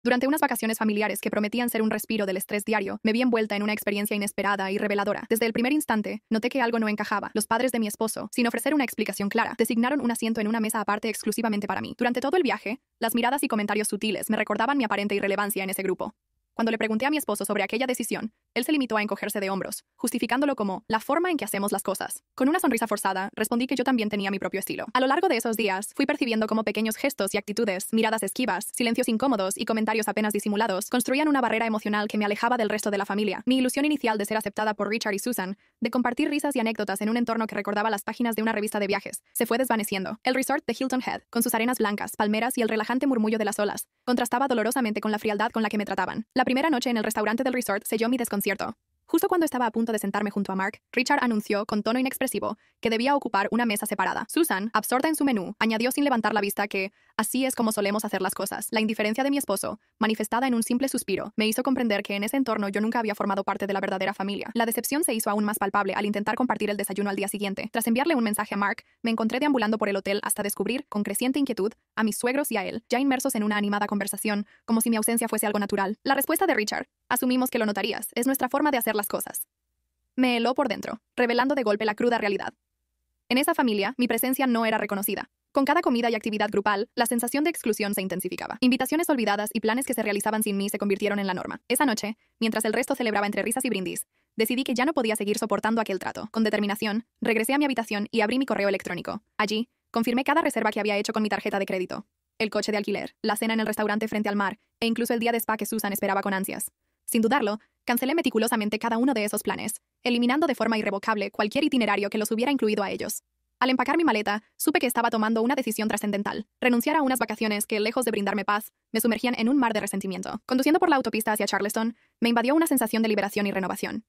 Durante unas vacaciones familiares que prometían ser un respiro del estrés diario, me vi envuelta en una experiencia inesperada y reveladora. Desde el primer instante, noté que algo no encajaba. Los padres de mi esposo, sin ofrecer una explicación clara, designaron un asiento en una mesa aparte exclusivamente para mí. Durante todo el viaje, las miradas y comentarios sutiles me recordaban mi aparente irrelevancia en ese grupo. Cuando le pregunté a mi esposo sobre aquella decisión, él se limitó a encogerse de hombros, justificándolo como la forma en que hacemos las cosas. Con una sonrisa forzada, respondí que yo también tenía mi propio estilo. A lo largo de esos días, fui percibiendo cómo pequeños gestos y actitudes, miradas esquivas, silencios incómodos y comentarios apenas disimulados construían una barrera emocional que me alejaba del resto de la familia. Mi ilusión inicial de ser aceptada por Richard y Susan, de compartir risas y anécdotas en un entorno que recordaba las páginas de una revista de viajes, se fue desvaneciendo. El resort de Hilton Head, con sus arenas blancas, palmeras y el relajante murmullo de las olas, contrastaba dolorosamente con la frialdad con la que me trataban. La primera noche en el restaurante del resort selló mi desconcierto. Justo cuando estaba a punto de sentarme junto a Mark, Richard anunció con tono inexpresivo que debía ocupar una mesa separada. Susan, absorta en su menú, añadió sin levantar la vista que así es como solemos hacer las cosas. La indiferencia de mi esposo, manifestada en un simple suspiro, me hizo comprender que en ese entorno yo nunca había formado parte de la verdadera familia. La decepción se hizo aún más palpable al intentar compartir el desayuno al día siguiente. Tras enviarle un mensaje a Mark, me encontré deambulando por el hotel hasta descubrir, con creciente inquietud, a mis suegros y a él, ya inmersos en una animada conversación, como si mi ausencia fuese algo natural. La respuesta de Richard: asumimos que lo notarías, es nuestra forma de hacer las cosas. Me heló por dentro, revelando de golpe la cruda realidad. En esa familia, mi presencia no era reconocida. Con cada comida y actividad grupal, la sensación de exclusión se intensificaba. Invitaciones olvidadas y planes que se realizaban sin mí se convirtieron en la norma. Esa noche, mientras el resto celebraba entre risas y brindis, decidí que ya no podía seguir soportando aquel trato. Con determinación, regresé a mi habitación y abrí mi correo electrónico. Allí, confirmé cada reserva que había hecho con mi tarjeta de crédito. El coche de alquiler, la cena en el restaurante frente al mar, e incluso el día de spa que Susan esperaba con ansias. Sin dudarlo, cancelé meticulosamente cada uno de esos planes, eliminando de forma irrevocable cualquier itinerario que los hubiera incluido a ellos. Al empacar mi maleta, supe que estaba tomando una decisión trascendental: renunciar a unas vacaciones que, lejos de brindarme paz, me sumergían en un mar de resentimiento. Conduciendo por la autopista hacia Charleston, me invadió una sensación de liberación y renovación.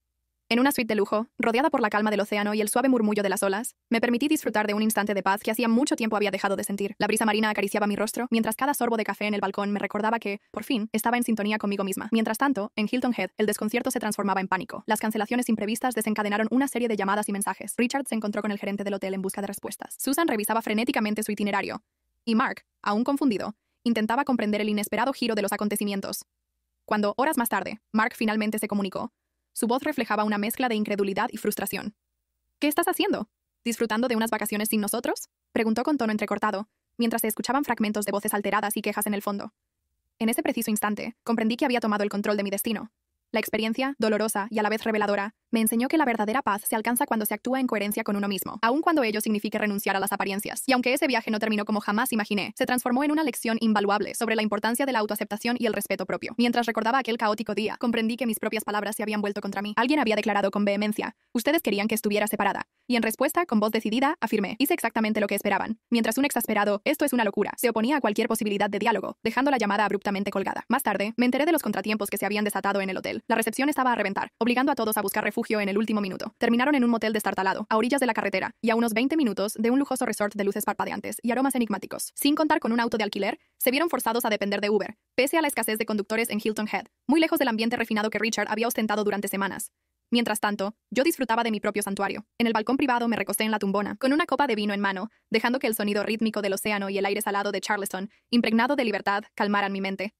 En una suite de lujo, rodeada por la calma del océano y el suave murmullo de las olas, me permití disfrutar de un instante de paz que hacía mucho tiempo había dejado de sentir. La brisa marina acariciaba mi rostro, mientras cada sorbo de café en el balcón me recordaba que, por fin, estaba en sintonía conmigo misma. Mientras tanto, en Hilton Head, el desconcierto se transformaba en pánico. Las cancelaciones imprevistas desencadenaron una serie de llamadas y mensajes. Richard se encontró con el gerente del hotel en busca de respuestas. Susan revisaba frenéticamente su itinerario. Y Mark, aún confundido, intentaba comprender el inesperado giro de los acontecimientos. Cuando, horas más tarde, Mark finalmente se comunicó, su voz reflejaba una mezcla de incredulidad y frustración. ¿Qué estás haciendo? ¿Disfrutando de unas vacaciones sin nosotros?, preguntó con tono entrecortado, mientras se escuchaban fragmentos de voces alteradas y quejas en el fondo. En ese preciso instante, comprendí que había tomado el control de mi destino. La experiencia, dolorosa y a la vez reveladora, me enseñó que la verdadera paz se alcanza cuando se actúa en coherencia con uno mismo, aun cuando ello signifique renunciar a las apariencias. Y aunque ese viaje no terminó como jamás imaginé, se transformó en una lección invaluable sobre la importancia de la autoaceptación y el respeto propio. Mientras recordaba aquel caótico día, comprendí que mis propias palabras se habían vuelto contra mí. Alguien había declarado con vehemencia: ustedes querían que estuviera separada. Y en respuesta, con voz decidida, afirmé: hice exactamente lo que esperaban. Mientras un exasperado, esto es una locura, se oponía a cualquier posibilidad de diálogo, dejando la llamada abruptamente colgada. Más tarde, me enteré de los contratiempos que se habían desatado en el hotel. La recepción estaba a reventar, obligando a todos a buscar refugio en el último minuto. Terminaron en un motel destartalado, a orillas de la carretera, y a unos 20 minutos de un lujoso resort de luces parpadeantes y aromas enigmáticos. Sin contar con un auto de alquiler, se vieron forzados a depender de Uber, pese a la escasez de conductores en Hilton Head, muy lejos del ambiente refinado que Richard había ostentado durante semanas. Mientras tanto, yo disfrutaba de mi propio santuario. En el balcón privado me recosté en la tumbona, con una copa de vino en mano, dejando que el sonido rítmico del océano y el aire salado de Charleston, impregnado de libertad, calmaran mi mente.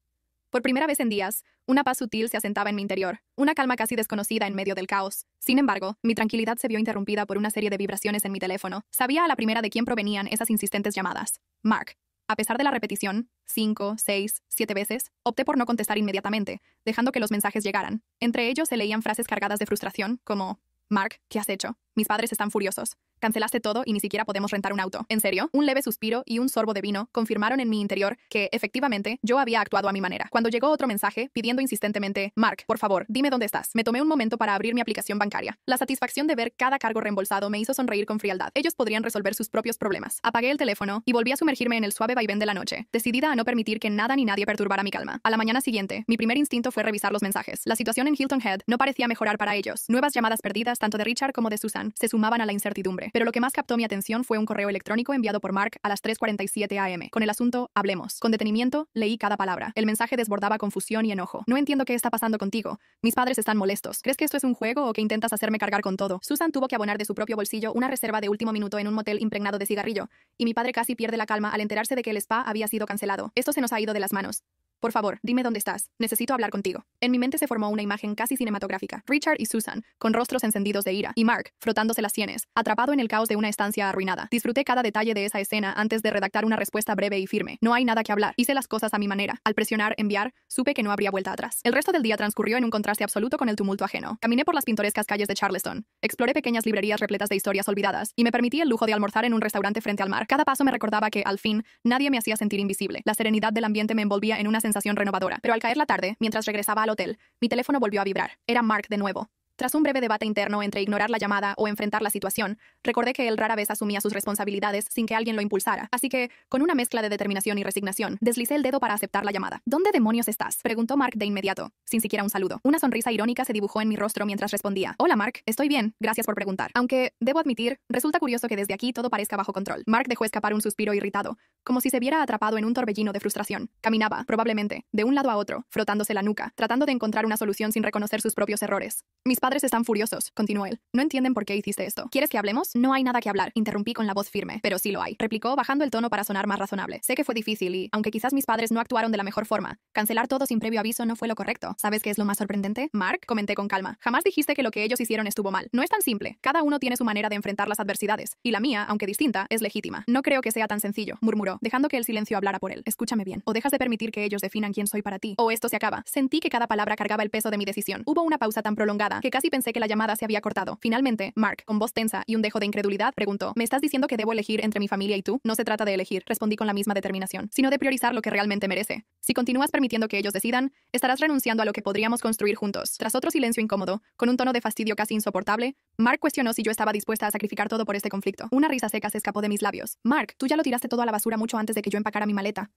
Por primera vez en días, una paz sutil se asentaba en mi interior, una calma casi desconocida en medio del caos. Sin embargo, mi tranquilidad se vio interrumpida por una serie de vibraciones en mi teléfono. Sabía a la primera de quién provenían esas insistentes llamadas: Mark. A pesar de la repetición, 5, 6, 7 veces, opté por no contestar inmediatamente, dejando que los mensajes llegaran. Entre ellos se leían frases cargadas de frustración, como: Mark, ¿qué has hecho? Mis padres están furiosos. Cancelaste todo y ni siquiera podemos rentar un auto. ¿En serio? Un leve suspiro y un sorbo de vino confirmaron en mi interior que, efectivamente, yo había actuado a mi manera. Cuando llegó otro mensaje, pidiendo insistentemente: Mark, por favor, dime dónde estás. Me tomé un momento para abrir mi aplicación bancaria. La satisfacción de ver cada cargo reembolsado me hizo sonreír con frialdad. Ellos podrían resolver sus propios problemas. Apagué el teléfono y volví a sumergirme en el suave vaivén de la noche, decidida a no permitir que nada ni nadie perturbara mi calma. A la mañana siguiente, mi primer instinto fue revisar los mensajes. La situación en Hilton Head no parecía mejorar para ellos. Nuevas llamadas perdidas, tanto de Richard como de Susan, se sumaban a la incertidumbre. Pero lo que más captó mi atención fue un correo electrónico enviado por Mark a las 3:47 am, con el asunto: hablemos. Con detenimiento, leí cada palabra. El mensaje desbordaba confusión y enojo. No entiendo qué está pasando contigo. Mis padres están molestos. ¿Crees que esto es un juego o que intentas hacerme cargar con todo? Susan tuvo que abonar de su propio bolsillo una reserva de último minuto en un motel impregnado de cigarrillo, y mi padre casi pierde la calma al enterarse de que el spa había sido cancelado. Esto se nos ha ido de las manos. Por favor, dime dónde estás. Necesito hablar contigo. En mi mente se formó una imagen casi cinematográfica. Richard y Susan, con rostros encendidos de ira, y Mark, frotándose las sienes, atrapado en el caos de una estancia arruinada. Disfruté cada detalle de esa escena antes de redactar una respuesta breve y firme. No hay nada que hablar. Hice las cosas a mi manera. Al presionar enviar, supe que no habría vuelta atrás. El resto del día transcurrió en un contraste absoluto con el tumulto ajeno. Caminé por las pintorescas calles de Charleston. Exploré pequeñas librerías repletas de historias olvidadas, y me permití el lujo de almorzar en un restaurante frente al mar. Cada paso me recordaba que, al fin, nadie me hacía sentir invisible. La serenidad del ambiente me envolvía en una sensación renovadora. Pero al caer la tarde, mientras regresaba al hotel, mi teléfono volvió a vibrar. Era Mark de nuevo. Tras un breve debate interno entre ignorar la llamada o enfrentar la situación, recordé que él rara vez asumía sus responsabilidades sin que alguien lo impulsara. Así que, con una mezcla de determinación y resignación, deslicé el dedo para aceptar la llamada. ¿Dónde demonios estás?, preguntó Mark de inmediato, sin siquiera un saludo. Una sonrisa irónica se dibujó en mi rostro mientras respondía. Hola Mark, estoy bien, gracias por preguntar. Aunque, debo admitir, resulta curioso que desde aquí todo parezca bajo control. Mark dejó escapar un suspiro irritado, como si se viera atrapado en un torbellino de frustración. Caminaba, probablemente, de un lado a otro, frotándose la nuca, tratando de encontrar una solución sin reconocer sus propios errores. Mis padres están furiosos, continuó él. No entienden por qué hiciste esto. ¿Quieres que hablemos? No hay nada que hablar, interrumpí con la voz firme. Pero sí lo hay, replicó bajando el tono para sonar más razonable. Sé que fue difícil y, aunque quizás mis padres no actuaron de la mejor forma, cancelar todo sin previo aviso no fue lo correcto. ¿Sabes qué es lo más sorprendente? Mark, comenté con calma. Jamás dijiste que lo que ellos hicieron estuvo mal. No es tan simple. Cada uno tiene su manera de enfrentar las adversidades, y la mía, aunque distinta, es legítima. No creo que sea tan sencillo, murmuró, dejando que el silencio hablara por él. Escúchame bien. O dejas de permitir que ellos definan quién soy para ti, o esto se acaba. Sentí que cada palabra cargaba el peso de mi decisión. Hubo una pausa tan prolongada que casi pensé que la llamada se había cortado. Finalmente, Mark, con voz tensa y un dejo de incredulidad, preguntó: ¿Me estás diciendo que debo elegir entre mi familia y tú? No se trata de elegir, respondí con la misma determinación, sino de priorizar lo que realmente merece. Si continúas permitiendo que ellos decidan, estarás renunciando a lo que podríamos construir juntos. Tras otro silencio incómodo, con un tono de fastidio casi insoportable, Mark cuestionó si yo estaba dispuesta a sacrificar todo por este conflicto. Una risa seca se escapó de mis labios. Mark, tú ya lo tiraste todo a la basura mucho antes de que yo empacara mi maleta.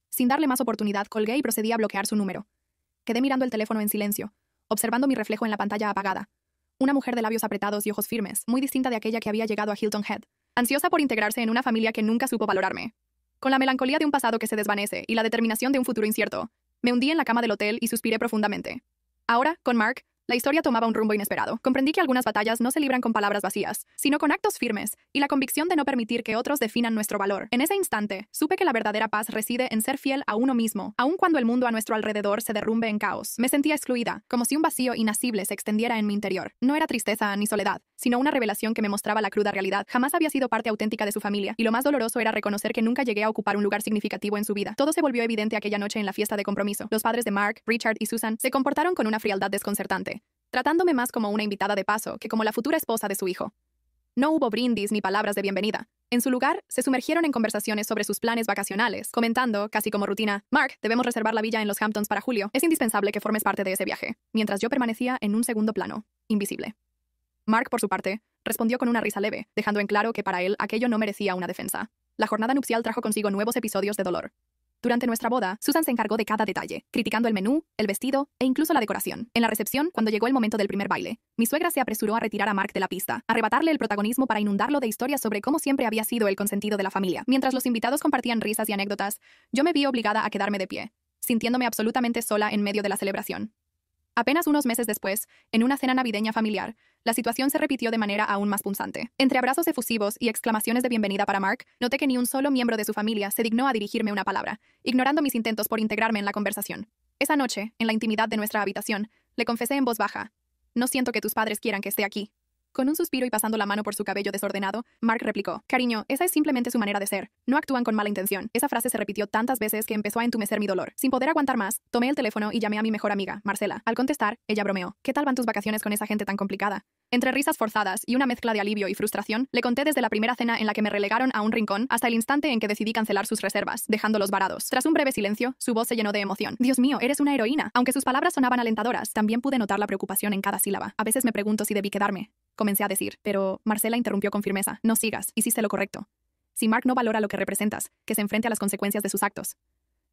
Sin darle más oportunidad, colgué y procedí a bloquear su número. Quedé mirando el teléfono en silencio, observando mi reflejo en la pantalla apagada. Una mujer de labios apretados y ojos firmes, muy distinta de aquella que había llegado a Hilton Head, ansiosa por integrarse en una familia que nunca supo valorarme. Con la melancolía de un pasado que se desvanece y la determinación de un futuro incierto, me hundí en la cama del hotel y suspiré profundamente. Ahora, con Mark, la historia tomaba un rumbo inesperado. Comprendí que algunas batallas no se libran con palabras vacías, sino con actos firmes y la convicción de no permitir que otros definan nuestro valor. En ese instante, supe que la verdadera paz reside en ser fiel a uno mismo, aun cuando el mundo a nuestro alrededor se derrumbe en caos. Me sentía excluida, como si un vacío inasible se extendiera en mi interior. No era tristeza ni soledad, sino una revelación que me mostraba la cruda realidad. Jamás había sido parte auténtica de su familia, y lo más doloroso era reconocer que nunca llegué a ocupar un lugar significativo en su vida. Todo se volvió evidente aquella noche en la fiesta de compromiso. Los padres de Mark, Richard y Susan se comportaron con una frialdad desconcertante, tratándome más como una invitada de paso que como la futura esposa de su hijo. No hubo brindis ni palabras de bienvenida. En su lugar, se sumergieron en conversaciones sobre sus planes vacacionales, comentando, casi como rutina: Mark, debemos reservar la villa en los Hamptons para julio. Es indispensable que formes parte de ese viaje. Mientras yo permanecía en un segundo plano, invisible. Mark, por su parte, respondió con una risa leve, dejando en claro que para él aquello no merecía una defensa. La jornada nupcial trajo consigo nuevos episodios de dolor. Durante nuestra boda, Susan se encargó de cada detalle, criticando el menú, el vestido e incluso la decoración. En la recepción, cuando llegó el momento del primer baile, mi suegra se apresuró a retirar a Mark de la pista, arrebatarle el protagonismo para inundarlo de historias sobre cómo siempre había sido el consentido de la familia. Mientras los invitados compartían risas y anécdotas, yo me vi obligada a quedarme de pie, sintiéndome absolutamente sola en medio de la celebración. Apenas unos meses después, en una cena navideña familiar, la situación se repitió de manera aún más punzante. Entre abrazos efusivos y exclamaciones de bienvenida para Mark, noté que ni un solo miembro de su familia se dignó a dirigirme una palabra, ignorando mis intentos por integrarme en la conversación. Esa noche, en la intimidad de nuestra habitación, le confesé en voz baja: no siento que tus padres quieran que esté aquí. Con un suspiro y pasando la mano por su cabello desordenado, Mark replicó: cariño, esa es simplemente su manera de ser. No actúan con mala intención. Esa frase se repitió tantas veces que empezó a entumecer mi dolor. Sin poder aguantar más, tomé el teléfono y llamé a mi mejor amiga, Marcela. Al contestar, ella bromeó: ¿qué tal van tus vacaciones con esa gente tan complicada? Entre risas forzadas y una mezcla de alivio y frustración, le conté desde la primera cena en la que me relegaron a un rincón hasta el instante en que decidí cancelar sus reservas, dejándolos varados. Tras un breve silencio, su voz se llenó de emoción. Dios mío, eres una heroína. Aunque sus palabras sonaban alentadoras, también pude notar la preocupación en cada sílaba. A veces me pregunto si debí quedarme, comencé a decir, pero Marcela interrumpió con firmeza: no sigas, hiciste lo correcto. Si Mark no valora lo que representas, que se enfrente a las consecuencias de sus actos.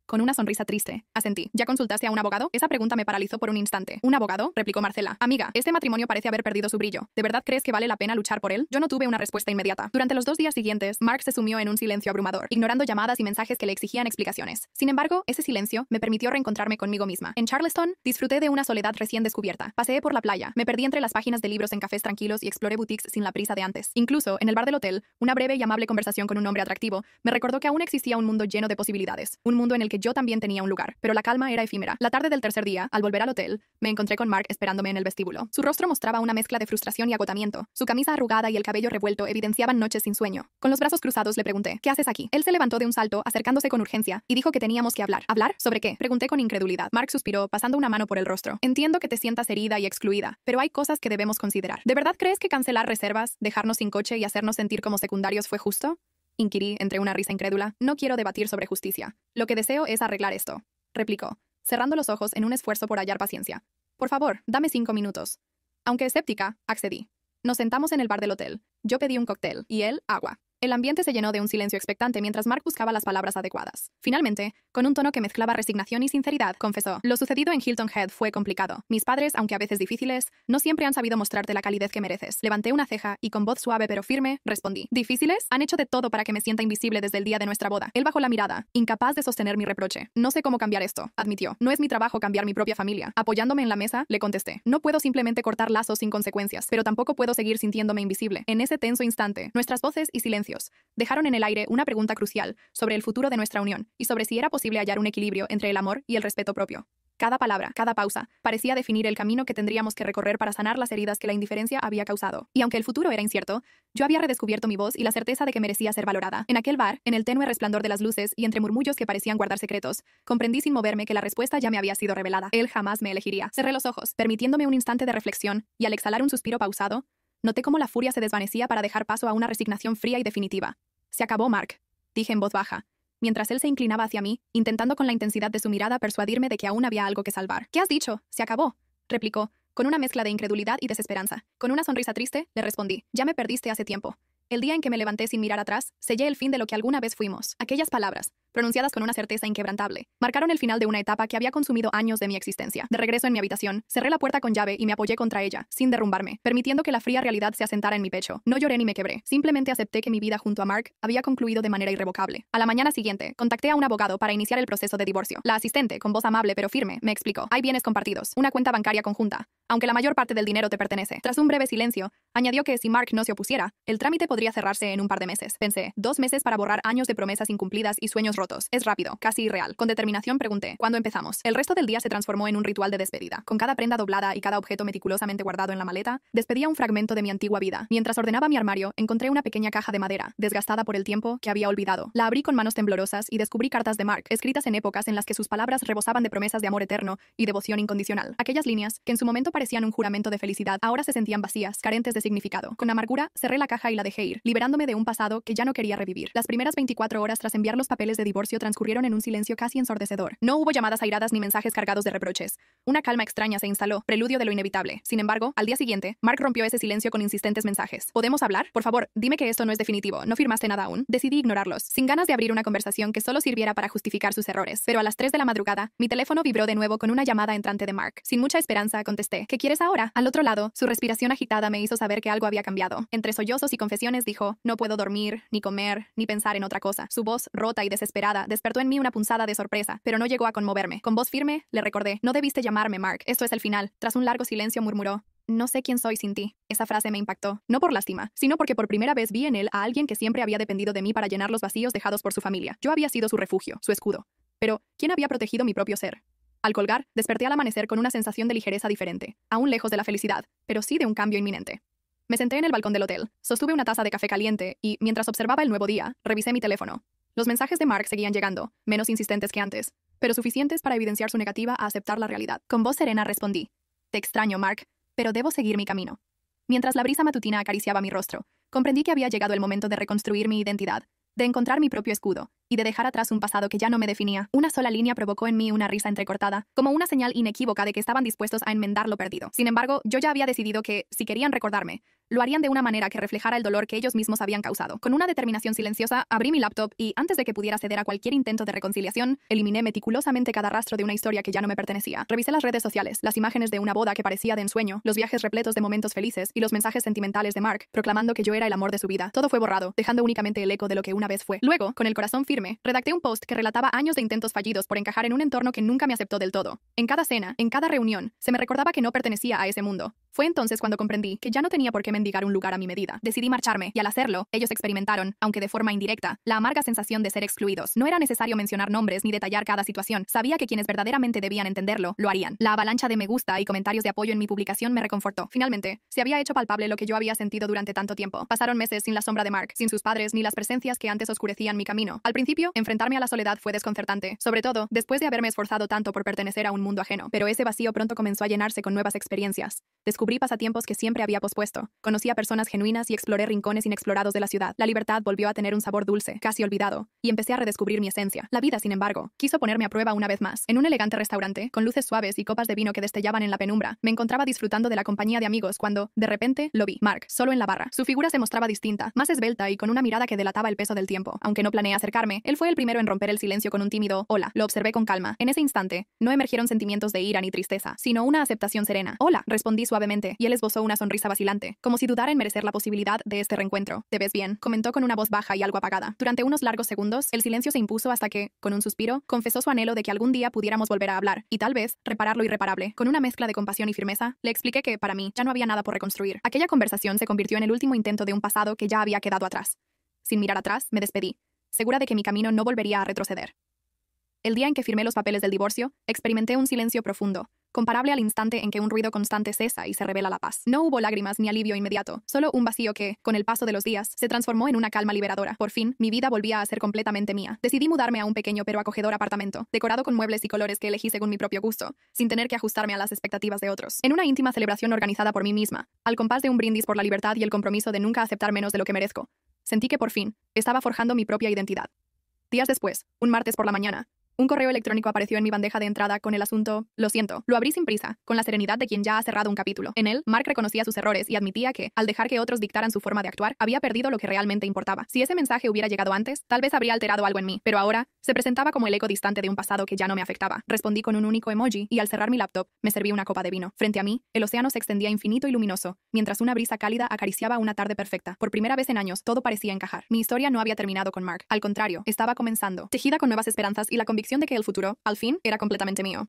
Con una sonrisa triste, asentí. ¿Ya consultaste a un abogado? Esa pregunta me paralizó por un instante. ¿Un abogado?, replicó Marcela. Amiga, este matrimonio parece haber perdido su brillo. ¿De verdad crees que vale la pena luchar por él? Yo no tuve una respuesta inmediata. Durante los 2 días siguientes, Mark se sumió en un silencio abrumador, ignorando llamadas y mensajes que le exigían explicaciones. Sin embargo, ese silencio me permitió reencontrarme conmigo misma. En Charleston, disfruté de una soledad recién descubierta. Paseé por la playa, me perdí entre las páginas de libros en cafés tranquilos y exploré boutiques sin la prisa de antes. Incluso, en el bar del hotel, una breve y amable conversación con un hombre atractivo me recordó que aún existía un mundo lleno de posibilidades. Un mundo en el que yo también tenía un lugar, pero la calma era efímera. La tarde del tercer día, al volver al hotel, me encontré con Mark esperándome en el vestíbulo. Su rostro mostraba una mezcla de frustración y agotamiento. Su camisa arrugada y el cabello revuelto evidenciaban noches sin sueño. Con los brazos cruzados le pregunté, ¿qué haces aquí? Él se levantó de un salto, acercándose con urgencia, y dijo que teníamos que hablar. ¿Hablar? ¿Sobre qué? Pregunté con incredulidad. Mark suspiró, pasando una mano por el rostro. Entiendo que te sientas herida y excluida, pero hay cosas que debemos considerar. ¿De verdad crees que cancelar reservas, dejarnos sin coche y hacernos sentir como secundarios fue justo? Inquirí entre una risa incrédula. No quiero debatir sobre justicia. Lo que deseo es arreglar esto, replicó, cerrando los ojos en un esfuerzo por hallar paciencia. Por favor, dame 5 minutos. Aunque escéptica, accedí. Nos sentamos en el bar del hotel. Yo pedí un cóctel y él, agua. El ambiente se llenó de un silencio expectante mientras Mark buscaba las palabras adecuadas. Finalmente, con un tono que mezclaba resignación y sinceridad, confesó: lo sucedido en Hilton Head fue complicado. Mis padres, aunque a veces difíciles, no siempre han sabido mostrarte la calidez que mereces. Levanté una ceja y con voz suave pero firme, respondí: ¿difíciles? Han hecho de todo para que me sienta invisible desde el día de nuestra boda. Él bajó la mirada, incapaz de sostener mi reproche. No sé cómo cambiar esto, admitió. No es mi trabajo cambiar mi propia familia. Apoyándome en la mesa, le contesté: no puedo simplemente cortar lazos sin consecuencias, pero tampoco puedo seguir sintiéndome invisible. En ese tenso instante, nuestras voces y silencios dejaron en el aire una pregunta crucial sobre el futuro de nuestra unión y sobre si era posible hallar un equilibrio entre el amor y el respeto propio. Cada palabra, cada pausa, parecía definir el camino que tendríamos que recorrer para sanar las heridas que la indiferencia había causado. Y aunque el futuro era incierto, yo había redescubierto mi voz y la certeza de que merecía ser valorada. En aquel bar, en el tenue resplandor de las luces y entre murmullos que parecían guardar secretos, comprendí sin moverme que la respuesta ya me había sido revelada. Él jamás me elegiría. Cerré los ojos, permitiéndome un instante de reflexión, y al exhalar un suspiro pausado, noté cómo la furia se desvanecía para dejar paso a una resignación fría y definitiva. Se acabó, Mark, dije en voz baja, mientras él se inclinaba hacia mí, intentando con la intensidad de su mirada persuadirme de que aún había algo que salvar. ¿Qué has dicho? Se acabó, replicó, con una mezcla de incredulidad y desesperanza. Con una sonrisa triste, le respondí: ya me perdiste hace tiempo. El día en que me levanté sin mirar atrás, sellé el fin de lo que alguna vez fuimos. Aquellas palabras, pronunciadas con una certeza inquebrantable, marcaron el final de una etapa que había consumido años de mi existencia. De regreso en mi habitación, cerré la puerta con llave y me apoyé contra ella, sin derrumbarme, permitiendo que la fría realidad se asentara en mi pecho. No lloré ni me quebré, simplemente acepté que mi vida junto a Mark había concluido de manera irrevocable. A la mañana siguiente, contacté a un abogado para iniciar el proceso de divorcio. La asistente, con voz amable pero firme, me explicó: hay bienes compartidos, una cuenta bancaria conjunta, aunque la mayor parte del dinero te pertenece. Tras un breve silencio, añadió que si Mark no se opusiera, el trámite podría cerrarse en un par de meses. Pensé: 2 meses para borrar años de promesas incumplidas y sueños rotos. Es rápido, casi irreal. Con determinación pregunté: ¿cuándo empezamos? El resto del día se transformó en un ritual de despedida. Con cada prenda doblada y cada objeto meticulosamente guardado en la maleta, despedía un fragmento de mi antigua vida. Mientras ordenaba mi armario, encontré una pequeña caja de madera, desgastada por el tiempo, que había olvidado. La abrí con manos temblorosas y descubrí cartas de Mark, escritas en épocas en las que sus palabras rebosaban de promesas de amor eterno y devoción incondicional. Aquellas líneas, que en su momento parecían un juramento de felicidad, ahora se sentían vacías, carentes de significado. Con amargura, cerré la caja y la dejé ir, liberándome de un pasado que ya no quería revivir. Las primeras 24 horas tras enviar los papeles de divorcio transcurrieron en un silencio casi ensordecedor. No hubo llamadas airadas ni mensajes cargados de reproches. Una calma extraña se instaló, preludio de lo inevitable. Sin embargo, al día siguiente, Mark rompió ese silencio con insistentes mensajes. ¿Podemos hablar? Por favor, dime que esto no es definitivo. ¿No firmaste nada aún? Decidí ignorarlos, sin ganas de abrir una conversación que solo sirviera para justificar sus errores. Pero a las 3 de la madrugada, mi teléfono vibró de nuevo con una llamada entrante de Mark. Sin mucha esperanza, contesté: ¿qué quieres ahora? Al otro lado, su respiración agitada me hizo saber que algo había cambiado. Entre sollozos y confesiones dijo: no puedo dormir, ni comer, ni pensar en otra cosa. Su voz, rota y desesperada, despertó en mí una punzada de sorpresa, pero no llegó a conmoverme. Con voz firme, le recordé: no debiste llamarme, Mark. Esto es el final. Tras un largo silencio murmuró: no sé quién soy sin ti. Esa frase me impactó, no por lástima, sino porque por primera vez vi en él a alguien que siempre había dependido de mí para llenar los vacíos dejados por su familia. Yo había sido su refugio, su escudo. Pero, ¿quién había protegido mi propio ser? Al colgar, desperté al amanecer con una sensación de ligereza diferente, aún lejos de la felicidad, pero sí de un cambio inminente. Me senté en el balcón del hotel, sostuve una taza de café caliente y, mientras observaba el nuevo día, revisé mi teléfono. Los mensajes de Mark seguían llegando, menos insistentes que antes, pero suficientes para evidenciar su negativa a aceptar la realidad. Con voz serena respondí: te extraño, Mark, pero debo seguir mi camino. Mientras la brisa matutina acariciaba mi rostro, comprendí que había llegado el momento de reconstruir mi identidad, de encontrar mi propio escudo y de dejar atrás un pasado que ya no me definía. Una sola línea provocó en mí una risa entrecortada, como una señal inequívoca de que estaban dispuestos a enmendar lo perdido. Sin embargo, yo ya había decidido que, si querían recordarme, lo harían de una manera que reflejara el dolor que ellos mismos habían causado. Con una determinación silenciosa, abrí mi laptop y, antes de que pudiera ceder a cualquier intento de reconciliación, eliminé meticulosamente cada rastro de una historia que ya no me pertenecía. Revisé las redes sociales, las imágenes de una boda que parecía de ensueño, los viajes repletos de momentos felices y los mensajes sentimentales de Mark, proclamando que yo era el amor de su vida. Todo fue borrado, dejando únicamente el eco de lo que una vez fue. Luego, con el corazón firme, redacté un post que relataba años de intentos fallidos por encajar en un entorno que nunca me aceptó del todo. En cada cena, en cada reunión, se me recordaba que no pertenecía a ese mundo. Fue entonces cuando comprendí que ya no tenía por qué mendigar un lugar a mi medida. Decidí marcharme, y al hacerlo, ellos experimentaron, aunque de forma indirecta, la amarga sensación de ser excluidos. No era necesario mencionar nombres ni detallar cada situación. Sabía que quienes verdaderamente debían entenderlo, lo harían. La avalancha de me gusta y comentarios de apoyo en mi publicación me reconfortó. Finalmente, se había hecho palpable lo que yo había sentido durante tanto tiempo. Pasaron meses sin la sombra de Mark, sin sus padres ni las presencias que antes oscurecían mi camino. Al principio, enfrentarme a la soledad fue desconcertante, sobre todo después de haberme esforzado tanto por pertenecer a un mundo ajeno. Pero ese vacío pronto comenzó a llenarse con nuevas experiencias. Descubrí pasatiempos que siempre había pospuesto. Conocí a personas genuinas y exploré rincones inexplorados de la ciudad. La libertad volvió a tener un sabor dulce, casi olvidado, y empecé a redescubrir mi esencia. La vida, sin embargo, quiso ponerme a prueba una vez más. En un elegante restaurante, con luces suaves y copas de vino que destellaban en la penumbra, me encontraba disfrutando de la compañía de amigos cuando, de repente, lo vi. Mark, solo en la barra. Su figura se mostraba distinta, más esbelta y con una mirada que delataba el peso del tiempo. Aunque no planeé acercarme, él fue el primero en romper el silencio con un tímido «Hola». Lo observé con calma. En ese instante, no emergieron sentimientos de ira ni tristeza, sino una aceptación serena. «Hola», respondí suavemente, y él esbozó una sonrisa vacilante, como si dudara en merecer la posibilidad de este reencuentro. «¿Te ves bien?», comentó con una voz baja y algo apagada. Durante unos largos segundos, el silencio se impuso hasta que, con un suspiro, confesó su anhelo de que algún día pudiéramos volver a hablar, y tal vez, reparar lo irreparable. Con una mezcla de compasión y firmeza, le expliqué que, para mí, ya no había nada por reconstruir. Aquella conversación se convirtió en el último intento de un pasado que ya había quedado atrás. Sin mirar atrás, me despedí, segura de que mi camino no volvería a retroceder. El día en que firmé los papeles del divorcio, experimenté un silencio profundo, comparable al instante en que un ruido constante cesa y se revela la paz. No hubo lágrimas ni alivio inmediato, solo un vacío que, con el paso de los días, se transformó en una calma liberadora. Por fin, mi vida volvía a ser completamente mía. Decidí mudarme a un pequeño pero acogedor apartamento, decorado con muebles y colores que elegí según mi propio gusto, sin tener que ajustarme a las expectativas de otros. En una íntima celebración organizada por mí misma, al compás de un brindis por la libertad y el compromiso de nunca aceptar menos de lo que merezco, sentí que por fin, estaba forjando mi propia identidad. Días después, un martes por la mañana, un correo electrónico apareció en mi bandeja de entrada con el asunto «Lo siento». Lo abrí sin prisa, con la serenidad de quien ya ha cerrado un capítulo. En él, Mark reconocía sus errores y admitía que, al dejar que otros dictaran su forma de actuar, había perdido lo que realmente importaba. Si ese mensaje hubiera llegado antes, tal vez habría alterado algo en mí, pero ahora, se presentaba como el eco distante de un pasado que ya no me afectaba. Respondí con un único emoji y al cerrar mi laptop, me serví una copa de vino. Frente a mí, el océano se extendía infinito y luminoso, mientras una brisa cálida acariciaba una tarde perfecta. Por primera vez en años, todo parecía encajar. Mi historia no había terminado con Mark. Al contrario, estaba comenzando, tejida con nuevas esperanzas y la convicción de que el futuro, al fin, era completamente mío.